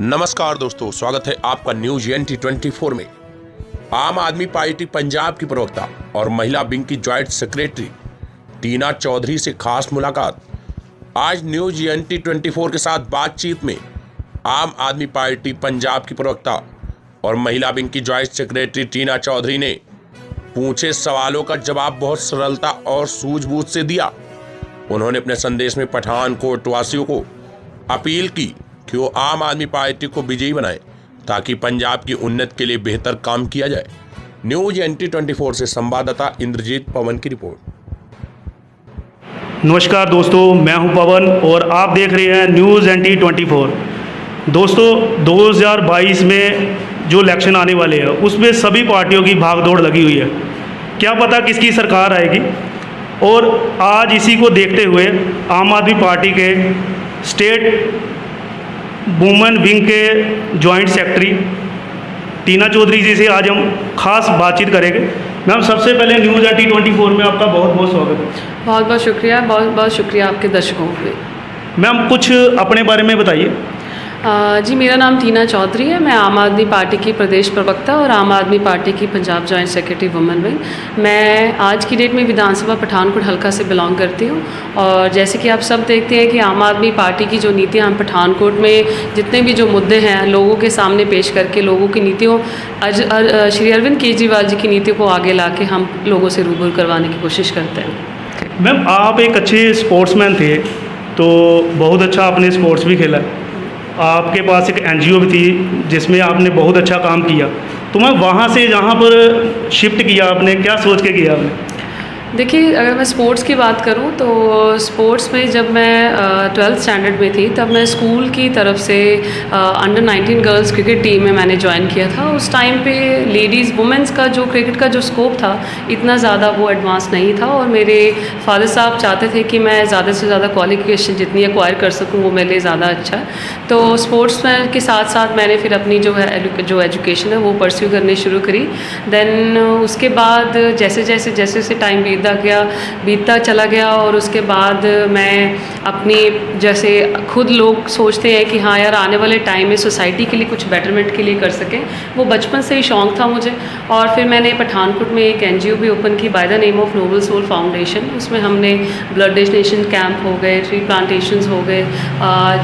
नमस्कार दोस्तों, स्वागत है आपका न्यूज NT24 में। आम आदमी पार्टी पंजाब की प्रवक्ता और महिला विंग की ज्वाइंट सेक्रेटरी टीना चौधरी से खास मुलाकात। आज न्यूज NT24 के साथ बातचीत में आम आदमी पार्टी पंजाब की प्रवक्ता और महिला विंग की ज्वाइंट सेक्रेटरी टीना चौधरी ने पूछे सवालों का जवाब बहुत सरलता और सूझबूझ से दिया। उन्होंने अपने संदेश में पठानकोट वासियों को अपील की कि वो आम आदमी पार्टी को विजयी बनाएं ताकि पंजाब की उन्नति के लिए बेहतर काम किया जाए। न्यूज NT24 से संवाददाता इंद्रजीत पवन की रिपोर्ट। नमस्कार दोस्तों, मैं हूं पवन और आप देख रहे हैं न्यूज़ NT24। दोस्तों, 2022 में जो इलेक्शन आने वाले हैं उसमें सभी पार्टियों की भागदौड़ लगी हुई है। क्या पता किसकी सरकार आएगी, और आज इसी को देखते हुए आम आदमी पार्टी के स्टेट वुमेन विंग के जॉइंट सेक्रेटरी टीना चौधरी जी से आज हम खास बातचीत करेंगे। मैम, सबसे पहले न्यूज़ NT24 में आपका बहुत बहुत स्वागत है। बहुत बहुत शुक्रिया, बहुत बहुत शुक्रिया आपके दर्शकों पे। मैम, कुछ अपने बारे में बताइए। जी, मेरा नाम टीना चौधरी है। मैं आम आदमी पार्टी की प्रदेश प्रवक्ता और आम आदमी पार्टी की Punjab joint secretary women wing. मैं आज की डेट में विधानसभा पठानकोट हल्का से बिलोंग करती हूँ, और जैसे कि आप सब देखते हैं कि आम आदमी पार्टी की जो नीतियाँ हम पठानकोट में जितने भी जो मुद्दे हैं लोगों के सामने पेश करके लोगों की नीतियों श्री अरविंद केजरीवाल जी की नीतियों को आगे ला के हम लोगों से रूबरू करवाने की कोशिश करते हैं। मैम, आप एक अच्छे स्पोर्ट्समैन थे, तो बहुत अच्छा आपने स्पोर्ट्स भी खेला। आपके पास एक NGO भी थी जिसमें आपने बहुत अच्छा काम किया, तो मैं वहाँ से जहाँ पर शिफ्ट किया आपने, क्या सोच के किया आपने? देखिए, अगर मैं स्पोर्ट्स की बात करूं तो स्पोर्ट्स में जब मैं 12th स्टैंडर्ड में थी तब मैं स्कूल की तरफ से अंडर 19 गर्ल्स क्रिकेट टीम में मैंने ज्वाइन किया था। उस टाइम पे लेडीज़ वुमेंस का जो क्रिकेट का जो स्कोप था इतना ज़्यादा वो एडवांस नहीं था, और मेरे फादर साहब चाहते थे कि मैं ज़्यादा से ज़्यादा क्वालिफिकेशन जितनी एक्वायर कर सकूँ वो मेरे लिए ज़्यादा अच्छा है। तो स्पोर्ट्स में के साथ साथ मैंने फिर अपनी जो एजुकेशन है वो परस्यू करनी शुरू करी। देन उसके बाद जैसे जैसे टाइम बीतता चला गया, और उसके बाद मैं अपनी जैसे खुद लोग सोचते हैं कि हाँ यार आने वाले टाइम में सोसाइटी के लिए कुछ बेटरमेंट के लिए कर सकें, वो बचपन से ही शौक़ था मुझे। और फिर मैंने पठानकोट में एक NGO भी ओपन की by the name of noble soul foundation. उसमें हमने ब्लड डोनेशन कैंप हो गए, ट्री प्लांटेशंस हो गए,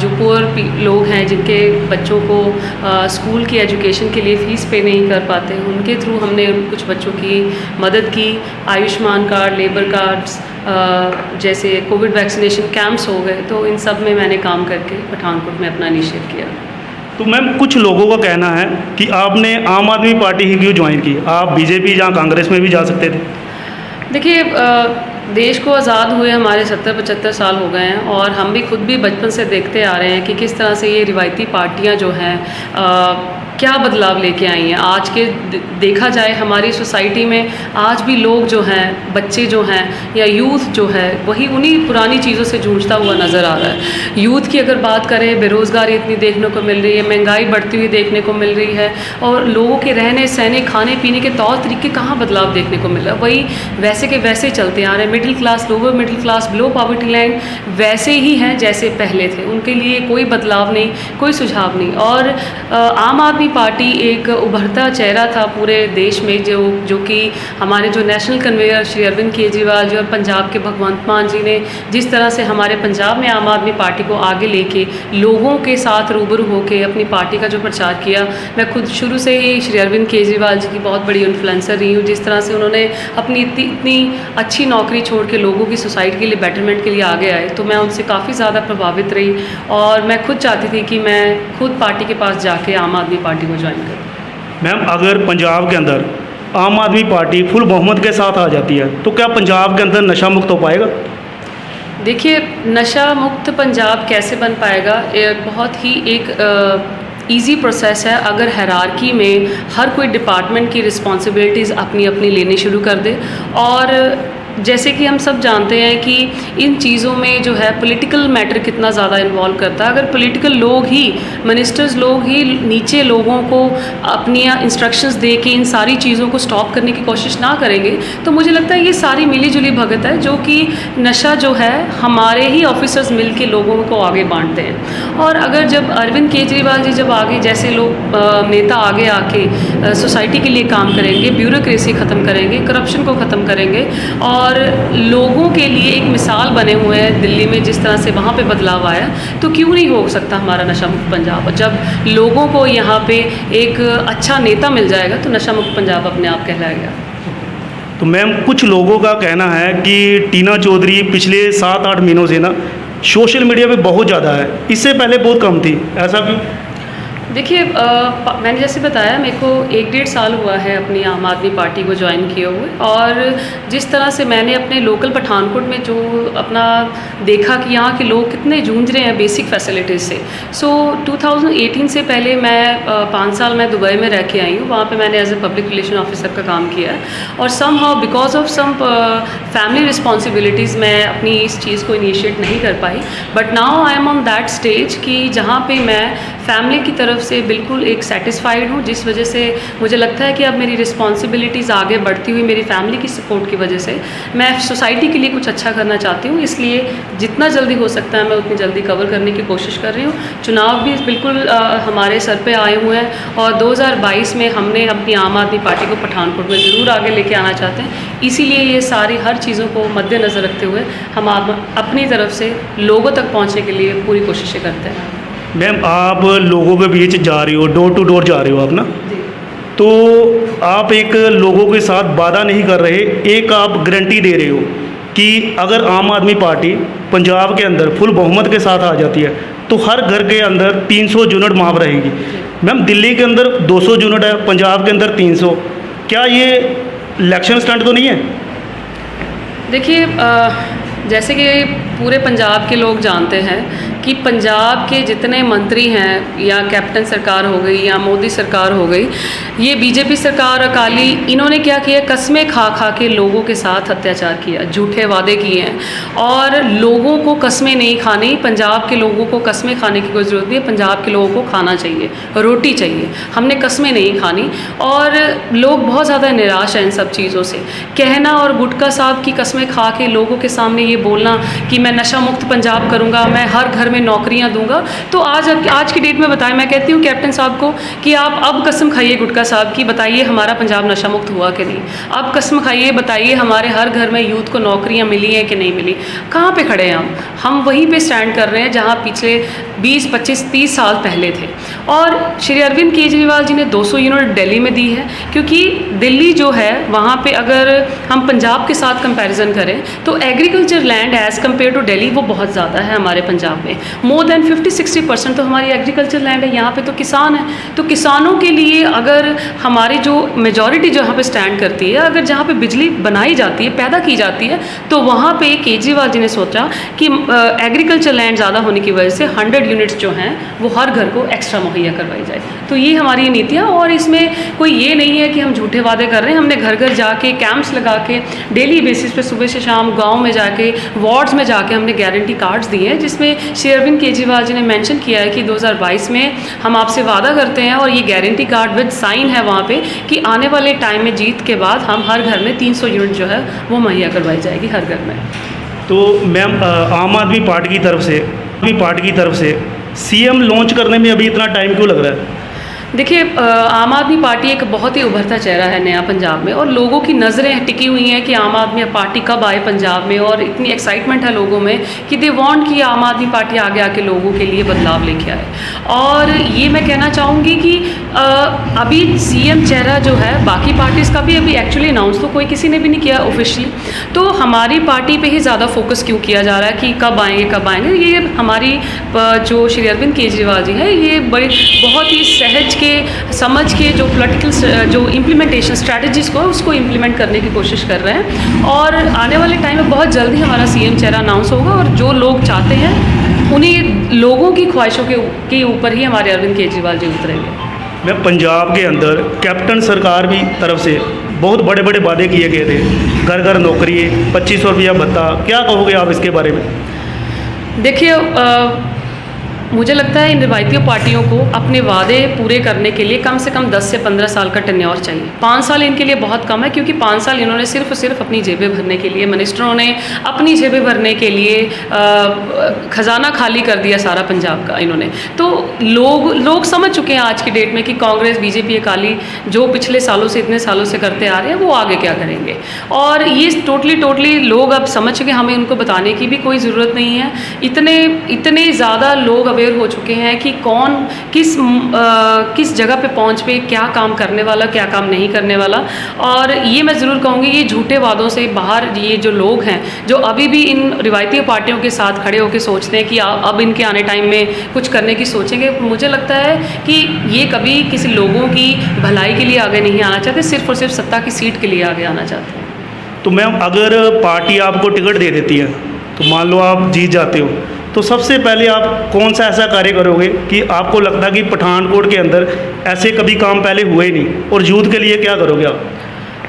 जो पुअर लोग हैं जिनके बच्चों को स्कूल की एजुकेशन के लिए फ़ीस पे नहीं कर पाते, उनके थ्रू हमने कुछ बच्चों की मदद की। आयुष्मान कार्ड, लेबर कार्ड्स, जैसे कोविड वैक्सीनेशन कैंप्स हो गए, तो इन सब में मैंने काम करके पठानकोट में अपना इनिशिएट किया। तो मैम, कुछ लोगों का कहना है कि आपने आम आदमी पार्टी ही क्यों ज्वाइन की, आप BJP या कांग्रेस में भी जा सकते थे। देखिए, देश को आज़ाद हुए हमारे 70-75 साल हो गए हैं, और हम भी खुद भी बचपन से देखते आ रहे हैं कि किस तरह से ये रिवायती पार्टियां जो हैं क्या बदलाव लेके आई हैं। आज के देखा जाए हमारी सोसाइटी में आज भी लोग जो हैं, बच्चे जो हैं या यूथ जो है, वही उन्हीं पुरानी चीज़ों से जूझता हुआ नज़र आ रहा है। यूथ की अगर बात करें, बेरोज़गारी इतनी देखने को मिल रही है, महंगाई बढ़ती हुई देखने को मिल रही है, और लोगों के रहने सहने खाने पीने के तौर तरीके कहाँ बदलाव देखने को मिल रहा है, वही वैसे के वैसे चलते आ रहे हैं। Middle class, lower middle class, below poverty line वैसे ही हैं जैसे पहले थे, उनके लिए कोई बदलाव नहीं, कोई सुझाव नहीं। और आम आदमी पार्टी एक उभरता चेहरा था पूरे देश में, जो कि हमारे जो नेशनल कन्वीनर श्री अरविंद केजरीवाल जी और पंजाब के भगवंत मान जी ने जिस तरह से हमारे पंजाब में आम आदमी पार्टी को आगे लेके लोगों के साथ रूबरू होकर अपनी पार्टी का जो प्रचार किया। मैं खुद शुरू से ही श्री अरविंद केजरीवाल जी की बहुत बड़ी इन्फ्लुएंसर रही हूँ। जिस तरह से उन्होंने अपनी इतनी अच्छी नौकरी छोड़ के लोगों की सोसाइटी के लिए बेटरमेंट के लिए आगे आए, तो मैं उनसे काफ़ी ज़्यादा प्रभावित रही, और मैं खुद चाहती थी कि मैं खुद पार्टी के पास जाके आम आदमी पार्टी को ज्वाइन करूँ। मैम, अगर पंजाब के अंदर आम आदमी पार्टी फुल बहुमत के साथ आ जाती है तो क्या पंजाब के अंदर नशा मुक्त हो पाएगा? देखिए, नशा मुक्त पंजाब कैसे बन पाएगा, बहुत ही एक ईज़ी प्रोसेस है। अगर हायरार्की में हर कोई डिपार्टमेंट की रिस्पॉन्सिबिलिटीज़ अपनी अपनी लेनी शुरू कर दे, और जैसे कि हम सब जानते हैं कि इन चीज़ों में जो है पॉलिटिकल मैटर कितना ज़्यादा इन्वॉल्व करता है। अगर पॉलिटिकल लोग ही, मिनिस्टर्स लोग ही नीचे लोगों को अपनी इंस्ट्रक्शंस दे के इन सारी चीज़ों को स्टॉप करने की कोशिश ना करेंगे तो मुझे लगता है ये सारी मिली जुली भगत है, जो कि नशा जो है हमारे ही ऑफिसर्स मिल के लोगों को आगे बांटते हैं। और अगर जब अरविंद केजरीवाल जी जब आगे जैसे लोग नेता आगे आके सोसाइटी के लिए काम करेंगे, ब्यूरोक्रेसी ख़त्म करेंगे, करप्शन को ख़त्म करेंगे और लोगों के लिए एक मिसाल बने हुए हैं दिल्ली में, जिस तरह से वहाँ पे बदलाव आया, तो क्यों नहीं हो सकता हमारा नशा मुक्त पंजाब। जब लोगों को यहाँ पे एक अच्छा नेता मिल जाएगा तो नशा मुक्त पंजाब अपने आप कहलाएगा। तो मैम, कुछ लोगों का कहना है कि टीना चौधरी पिछले 7-8 महीनों से ना सोशल मीडिया पे बहुत ज़्यादा है, इससे पहले बहुत कम थी, ऐसा क्यों? देखिए, मैंने जैसे बताया मेरे को 1-1.5 साल हुआ है अपनी आम आदमी पार्टी को ज्वाइन किए हुए, और जिस तरह से मैंने अपने लोकल पठानकोट में जो अपना देखा कि यहाँ के लोग कितने जूझ रहे हैं बेसिक फैसिलिटीज़ से। सो 2018 से पहले मैं 5 साल मैं दुबई में रह के आई हूँ, वहाँ पे मैंने as a public relation officer का काम किया है, और somehow because of some family responsibilities मैं अपनी इस चीज़ को इनिशिएट नहीं कर पाई। But now I am on that stage कि जहाँ पे मैं फैमिली की तरफ से बिल्कुल एक सेटिस्फाइड हूँ, जिस वजह से मुझे लगता है कि अब मेरी रिस्पॉन्सिबिलिटीज़ आगे बढ़ती हुई मेरी फैमिली की सपोर्ट की वजह से मैं सोसाइटी के लिए कुछ अच्छा करना चाहती हूँ। इसलिए जितना जल्दी हो सकता है मैं उतनी जल्दी कवर करने की कोशिश कर रही हूँ। चुनाव भी बिल्कुल हमारे सर पे आए हुए हैं, और 2022 में हमने अपनी आम आदमी पार्टी को पठानकोट में ज़रूर आगे लेके आना चाहते हैं। इसीलिए ये सारी हर चीज़ों को मद्देनज़र रखते हुए हम अपनी तरफ से लोगों तक पहुँचने के लिए पूरी कोशिशें करते हैं। मैम, आप लोगों के बीच जा रही हो, डोर टू डोर जा रहे हो आप ना, तो आप एक लोगों के साथ वादा नहीं कर रहे, एक आप गारंटी दे रहे हो कि अगर आम आदमी पार्टी पंजाब के अंदर फुल बहुमत के साथ आ जाती है तो हर घर के अंदर 300 यूनिट माफ रहेगी। मैम, दिल्ली के अंदर 200 यूनिट है, पंजाब के अंदर 300, क्या ये इलेक्शन स्टंट तो नहीं है? देखिए, जैसे कि पूरे पंजाब के लोग जानते हैं कि पंजाब के जितने मंत्री हैं, या कैप्टन सरकार हो गई या मोदी सरकार हो गई, ये बीजेपी सरकार अकाली, इन्होंने क्या किया, कस्में खा खा के लोगों के साथ अत्याचार किया, झूठे वादे किए हैं। और लोगों को कस्में नहीं खानी, पंजाब के लोगों को कस्में खाने की कोई ज़रूरत नहीं है, पंजाब के लोगों को खाना चाहिए, रोटी चाहिए, हमने कस्में नहीं खानी। और लोग बहुत ज़्यादा निराश हैं इन सब चीज़ों से। कहना और गुटका साहब की कस्में खा के लोगों के सामने ये बोलना कि मैं नशा मुक्त पंजाब करूँगा, मैं हर घर में नौकरियां दूंगा, तो आज की डेट में बताएं, मैं कहती हूँ कैप्टन साहब को कि आप अब कसम खाइए गुटका साहब की, बताइए हमारा पंजाब नशा मुक्त हुआ कि नहीं। अब कसम खाइए, बताइए हमारे हर घर में यूथ को नौकरियां मिली हैं कि नहीं मिली। कहाँ पे खड़े हैं हम वहीं पे स्टैंड कर रहे हैं जहाँ पिछले 20, 25, 30 साल पहले थे। और श्री अरविंद केजरीवाल जी ने 200 यूनिट दिल्ली में दी है, क्योंकि दिल्ली जो है वहाँ पे अगर हम पंजाब के साथ कंपैरिजन करें तो agriculture land as compare to Delhi वो बहुत ज़्यादा है हमारे पंजाब में। मोर देन 50-60% तो हमारी एग्रीकल्चर लैंड है, यहाँ पे तो किसान है। तो किसानों के लिए अगर हमारी जो मेजॉरिटी जो यहाँ पे स्टैंड करती है, अगर जहाँ पे बिजली बनाई जाती है, पैदा की जाती है, तो वहाँ पे केजरीवाल जी ने सोचा कि एग्रीकल्चर लैंड ज़्यादा होने की वजह से 100 यूनिट्स जो हैं वो हर घर को एक्स्ट्रा मुहैया करवाई जाए। तो ये हमारी नीतियाँ, और इसमें कोई ये नहीं है कि हम झूठे वादे कर रहे हैं। हमने घर घर जाके कैंप्स लगा के डेली बेसिस पे सुबह से शाम गाँव में जाके, वार्ड्स में जाके हमने गारंटी कार्ड्स दिए हैं, जिसमें श्री अरविंद केजरीवाल जी ने मेंशन किया है कि 2022 में हम आपसे वादा करते हैं, और ये गारंटी कार्ड विद साइन है वहाँ पे, कि आने वाले टाइम में जीत के बाद हम हर घर में 300 यूनिट जो है वो मुहैया करवाई जाएगी हर घर में। तो मैम, आम आदमी पार्टी की तरफ से सीएम लॉन्च करने में अभी इतना टाइम क्यों लग रहा है? देखिए, आम आदमी पार्टी एक बहुत ही उभरता चेहरा है नया पंजाब में, और लोगों की नज़रें टिकी हुई हैं कि आम आदमी पार्टी कब आए पंजाब में, और इतनी एक्साइटमेंट है लोगों में कि दे वांट कि आम आदमी पार्टी आगे आके लोगों के लिए बदलाव लेके आए। और ये मैं कहना चाहूँगी कि अभी सीएम चेहरा जो है, बाकी पार्टीज़ का भी अभी एक्चुअली अनाउंस तो कोई किसी ने भी नहीं किया ऑफिशियली, तो हमारी पार्टी पे ही ज़्यादा फोकस क्यों किया जा रहा है कि कब आएंगे। ये हमारी जो श्री अरविंद केजरीवाल जी है, ये बहुत ही सहज समझ के जो पॉलिटिकल जो इम्प्लीमेंटेशन स्ट्रैटेजीज़ को उसको इम्प्लीमेंट करने की कोशिश कर रहे हैं। और आने वाले टाइम में बहुत जल्दी हमारा सीएम चेहरा अनाउंस होगा, और जो लोग चाहते हैं उन्हीं लोगों की ख्वाहिशों के ऊपर ही हमारे अरविंद केजरीवाल जी उतरेंगे। मैं पंजाब के अंदर कैप्टन सरकार की तरफ से बहुत बड़े बड़े वादे किए गए थे, घर घर नौकरी, 2500 रुपया भत्ता, क्या कहोगे आप इसके बारे में? देखिए, मुझे लगता है इन रिवायती पार्टियों को अपने वादे पूरे करने के लिए कम से कम 10 से 15 साल का टेन्योर चाहिए। 5 साल इनके लिए बहुत कम है, क्योंकि 5 साल इन्होंने सिर्फ और सिर्फ अपनी जेबें भरने के लिए, मिनिस्टरों ने अपनी जेबें भरने के लिए खजाना खाली कर दिया सारा पंजाब का इन्होंने। तो लोग समझ चुके हैं आज की डेट में कि कांग्रेस, बीजेपी, अकाली जो पिछले सालों से, इतने सालों से करते आ रहे हैं, वो आगे क्या करेंगे। और ये टोटली लोग अब समझ चुके हैं, हमें उनको बताने की भी कोई ज़रूरत नहीं है। इतने ज़्यादा लोग अवेयर हो चुके हैं कि कौन किस जगह पे पहुंच पे क्या काम करने वाला, क्या काम नहीं करने वाला। और ये मैं ज़रूर कहूँगी, ये झूठे वादों से बाहर ये जो लोग हैं, जो अभी भी इन रिवायती पार्टियों के साथ खड़े होकर सोचते हैं कि अब इनके आने टाइम में कुछ करने की सोचेंगे, मुझे लगता है कि ये कभी किसी लोगों की भलाई के लिए आगे नहीं आना चाहते, सिर्फ और सिर्फ सत्ता की सीट के लिए आगे आना चाहते हैं। तो मैम, अगर पार्टी आपको टिकट दे देती है, तो मान लो आप जीत जाते हो, तो सबसे पहले आप कौन सा ऐसा कार्य करोगे कि आपको लगता है कि पठानकोट के अंदर ऐसे कभी काम पहले हुए ही नहीं, और यूथ के लिए क्या करोगे आप?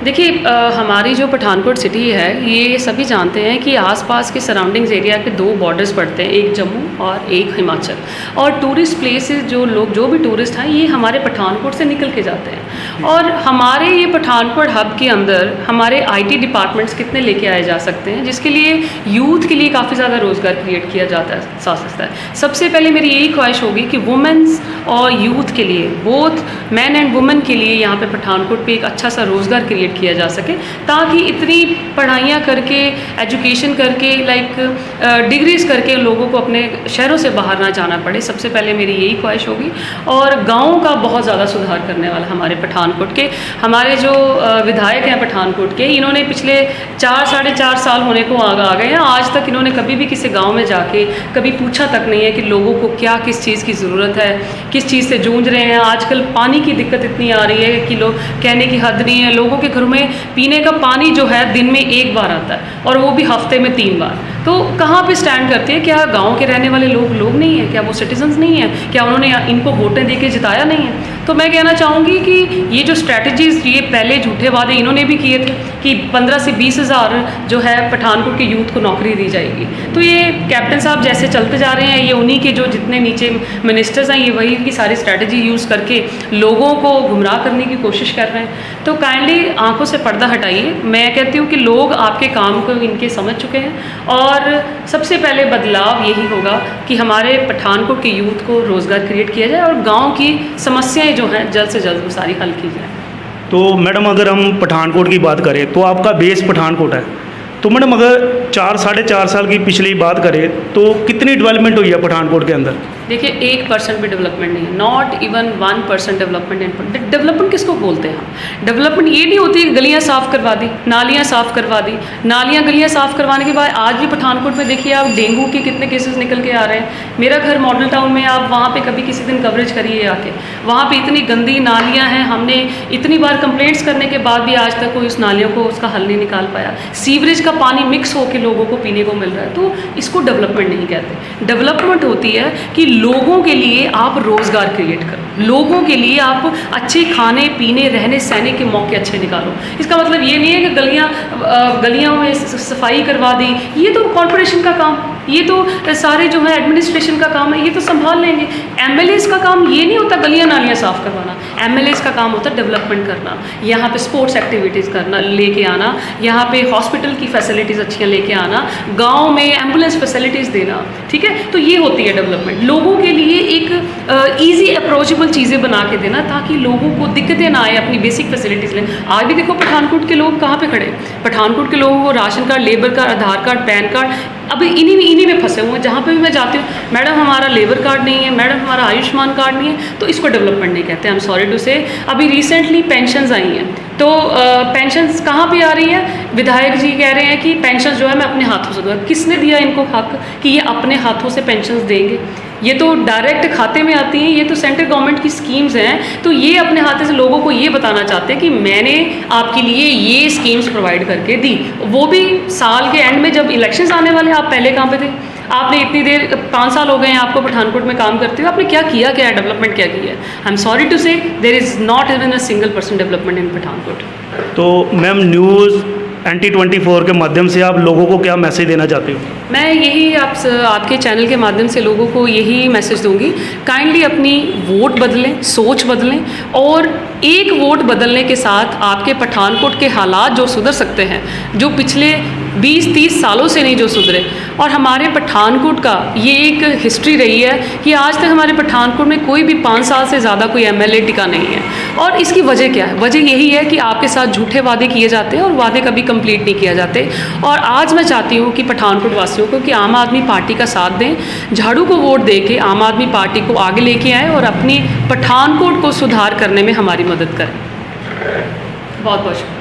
देखिए, हमारी जो पठानकोट सिटी है, ये सभी जानते हैं कि आसपास के सराउंडिंग्स एरिया के 2 बॉर्डर्स पड़ते हैं, एक जम्मू और एक हिमाचल। और टूरिस्ट प्लेसेस जो भी टूरिस्ट हैं, ये हमारे पठानकोट से निकल के जाते हैं। और हमारे ये पठानकोट हब के अंदर हमारे IT डिपार्टमेंट्स कितने लेके आए जा सकते हैं, जिसके लिए यूथ के लिए काफ़ी ज़्यादा रोज़गार क्रिएट किया जा सकता है। सबसे पहले मेरी यही ख्वाहिश होगी कि वुमेंस और यूथ के लिए, बोथ मैन एंड वुमेन के लिए, यहाँ पे पठानकोट पे एक अच्छा सा रोज़गार क्रिएट किया जा सके, ताकि इतनी पढ़ाइयाँ करके, एजुकेशन करके, डिग्रीज करके लोगों को अपने शहरों से बाहर ना जाना पड़े। सबसे पहले मेरी यही ख्वाहिश होगी। और गाँव का बहुत ज़्यादा सुधार करने वाला हमारे पठानकोट के, हमारे जो विधायक हैं पठानकोट के, इन्होंने पिछले 4-4.5 साल होने को आ गए हैं, आज तक इन्होंने कभी भी किसी गाँव में जाके कभी पूछा तक नहीं है कि लोगों को क्या, किस चीज़ की ज़रूरत है, किस चीज़ से जूझ रहे हैं। आजकल पानी की दिक्कत इतनी आ रही है कि लोग कहने की हद नहीं है। लोगों के घरों में पीने का पानी जो है दिन में 1 बार आता है, और वो भी हफ्ते में 3 बार। तो कहाँ पे स्टैंड करती है? क्या गांव के रहने वाले लोग नहीं हैं? क्या वो सिटीजन्स नहीं हैं? क्या उन्होंने इनको वोटें देके जिताया नहीं है? तो मैं कहना चाहूँगी कि ये जो स्ट्रैटेजीज़, ये पहले झूठे वादे इन्होंने भी किए थे कि 15 से 20 हज़ार जो है पठानकोट के यूथ को नौकरी दी जाएगी। तो ये कैप्टन साहब जैसे चलते जा रहे हैं, ये उन्हीं के जो जितने नीचे मिनिस्टर्स हैं, ये वही की सारी स्ट्रैटेजी यूज़ करके लोगों को गुमराह करने की कोशिश कर रहे हैं। तो काइंडली आंखों से पर्दा हटाइए। मैं कहती हूँ कि लोग आपके काम को इनके समझ चुके हैं, और सबसे पहले बदलाव यही होगा कि हमारे पठानकोट के यूथ को रोज़गार क्रिएट किया जाए, और गांव की समस्याएं जो हैं जल्द से जल्द वो सारी हल की जाए। तो मैडम, अगर हम पठानकोट की बात करें, तो आपका बेस पठानकोट है, तो मैडम अगर 4-4.5 साल की पिछली बात करें, तो कितनी डेवलपमेंट हुई है पठानकोट के अंदर? देखिए, 1% भी डेवलपमेंट नहीं है, नॉट इवन 1% डेवलपमेंट। डेवलपमेंट किसको बोलते हैं हम? डेवलपमेंट ये नहीं होती कि गलियाँ साफ़ करवा दी, नालियाँ साफ़ करवा दी, गलियाँ साफ़ करवाने के बाद आज भी पठानकोट में देखिए आप, डेंगू के कितने केसेस निकल के आ रहे हैं। मेरा घर मॉडल टाउन में, आप वहाँ पे कभी किसी दिन कवरेज करिए आके, वहाँ पे इतनी गंदी नालियाँ हैं। हमने इतनी बार कंप्लेंट्स करने के बाद भी आज तक कोई उस नालियों को उसका हल नहीं निकाल पाया। सीवरेज का पानी मिक्स होकर लोगों को पीने को मिल रहा है। तो इसको डेवलपमेंट नहीं कहते। डेवलपमेंट होती है कि लोगों के लिए आप रोज़गार क्रिएट करो, लोगों के लिए आप अच्छे खाने पीने, रहने सहने के मौके अच्छे निकालो। इसका मतलब ये नहीं है कि गलियाँ में सफाई करवा दी, ये तो कॉर्पोरेशन का काम, ये तो सारे जो है एडमिनिस्ट्रेशन का काम है, ये तो संभाल लेंगे। MLAs का काम ये नहीं होता गलियाँ नालियाँ साफ़ करवाना। MLAs का काम होता है डेवलपमेंट करना, यहाँ पे स्पोर्ट्स एक्टिविटीज़ करना, लेके आना, यहाँ पे हॉस्पिटल की फैसिलिटीज़ अच्छी लेके आना, गाँव में एम्बुलेंस फैसिलिटीज़ देना। ठीक है, तो ये होती है डेवलपमेंट। लोगों के लिए एक ईजी अप्रोचेबल चीज़ें बना के देना, ताकि लोगों को दिक्कतें ना आए, अपनी बेसिक फैसिलिटीज़ लें। आज भी देखो पठानकोट के लोग कहाँ पे खड़े, पठानकोट के लोगों को राशन कार्ड, लेबर कार्ड, आधार कार्ड, पैन कार्ड, अभी इन्हीं में फंसे हुए हैं। जहाँ पे भी मैं जाती हूँ, मैडम हमारा लेबर कार्ड नहीं है, मैडम हमारा आयुष्मान कार्ड नहीं है, तो इसको डेवलपमेंट नहीं कहते। आई एम सॉरी टू से। अभी रिसेंटली पेंशन्स आई हैं, तो पेंशन्स कहाँ पे आ रही है? विधायक जी कह रहे हैं कि पेंशन जो है मैं अपने हाथों से दूंगा। किसने दिया इनको हक कि ये अपने हाथों से पेंशन्स देंगे? ये तो डायरेक्ट खाते में आती हैं, ये तो सेंट्रल गवर्नमेंट की स्कीम्स हैं। तो ये अपने हाथ से लोगों को ये बताना चाहते हैं कि मैंने आपके लिए ये स्कीम्स प्रोवाइड करके दी, वो भी साल के एंड में जब इलेक्शंस आने वाले। आप पहले कहाँ पे थे? आपने इतनी देर 5 साल हो गए हैं आपको पठानकोट में काम करते हुए, आपने क्या किया, क्या डेवलपमेंट क्या की है? I am sorry to say, there is not even a single % development in Pathankot. तो मैम न्यूज़ NT24 के माध्यम से आप लोगों को क्या मैसेज देना चाहते हो? मैं यही आपके चैनल के माध्यम से लोगों को यही मैसेज दूंगी, काइंडली अपनी वोट बदलें, सोच बदलें, और एक वोट बदलने के साथ आपके पठानकोट के हालात जो सुधर सकते हैं, जो पिछले 20-30 सालों से नहीं जो सुधरे। और हमारे पठानकोट का ये एक हिस्ट्री रही है कि आज तक हमारे पठानकोट में कोई भी 5 साल से ज़्यादा कोई MLA टिका नहीं है। और इसकी वजह क्या है? वजह यही है कि आपके साथ झूठे वादे किए जाते हैं और वादे कभी कंप्लीट नहीं किया जाते। और आज मैं चाहती हूँ कि पठानकोट वासियों को कि आम आदमी पार्टी का साथ दें, झाड़ू को वोट दे के आम आदमी पार्टी को आगे लेके आएँ और अपनी पठानकोट को सुधार करने में हमारी मदद करें। बहुत बहुत शुक्रिया।